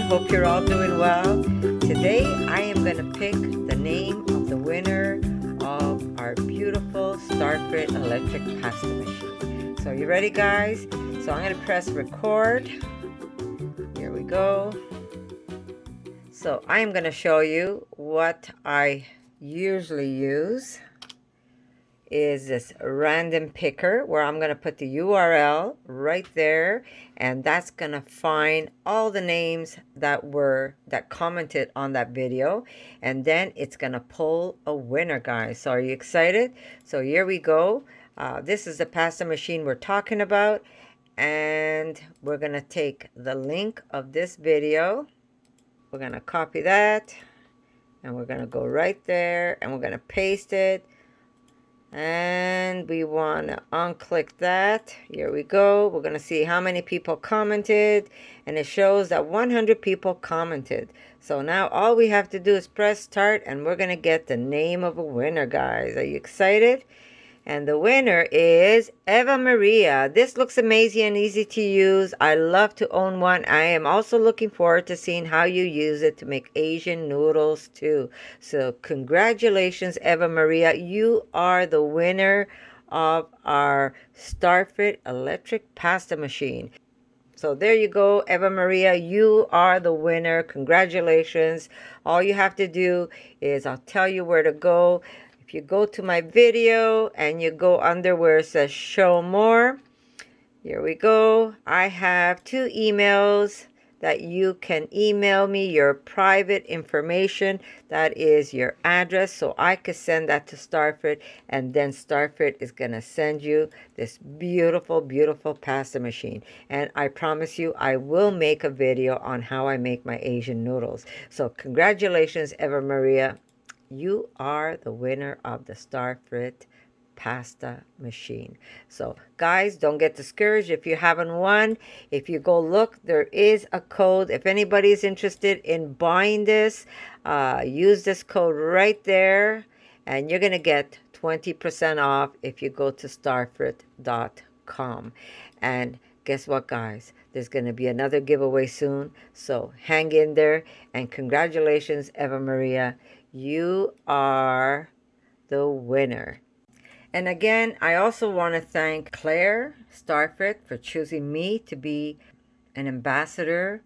Hope you're all doing well. Today I am going to pick the name of the winner of our beautiful STARFRIT electric pasta machine. So you ready, guys? So I'm going to press record. Here we go. So I am going to show you what I usually use is this random picker where I'm going to put the URL right there, and that's going to find all the names that commented on that video, and then it's going to pull a winner, guys. So are you excited? So here we go. This is the pasta machine we're talking about, and we're going to take the link of this video. We're going to copy that, and we're going to go right there, and we're going to paste it. And we want to unclick that. Here we go. We're going to see how many people commented, and it shows that 100 people commented. So now all we have to do is press start, and we're going to get the name of a winner, guys. Are you excited? And the winner is Eva Maria. This looks amazing and easy to use. I love to own one. I am also looking forward to seeing how you use it to make Asian noodles too. So congratulations, Eva Maria. You are the winner of our STARFRIT electric pasta machine. So there you go, Eva Maria. You are the winner. Congratulations. All you have to do is I'll tell you where to go. If you go to my video and you go under where it says show more, here we go. I have 2 emails that you can email me your private information. That is your address, so I could send that to STARFRIT, and then STARFRIT is going to send you this beautiful, beautiful pasta machine. And I promise you, I will make a video on how I make my Asian noodles. So congratulations, Eva Maria. You are the winner of the STARFRIT pasta machine. So guys, don't get discouraged if you haven't won. If you go look, there is a code. If anybody is interested in buying this, use this code right there, and you're gonna get 20% off if you go to starfrit.com. And guess what, guys? There's going to be another giveaway soon, so hang in there. And congratulations, Eva Maria. You are the winner. And again, I also want to thank Claire STARFRIT for choosing me to be an ambassador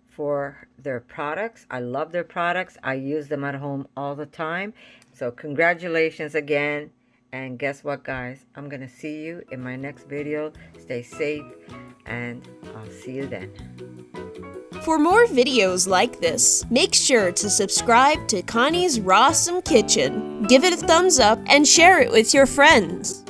for their products. I love their products. I use them at home all the time. So congratulations again. And guess what, guys? I'm going to see you in my next video. Stay safe, and I'll see you then. For more videos like this, make sure to subscribe to Connie's RAWsome Kitchen, give it a thumbs up, and share it with your friends.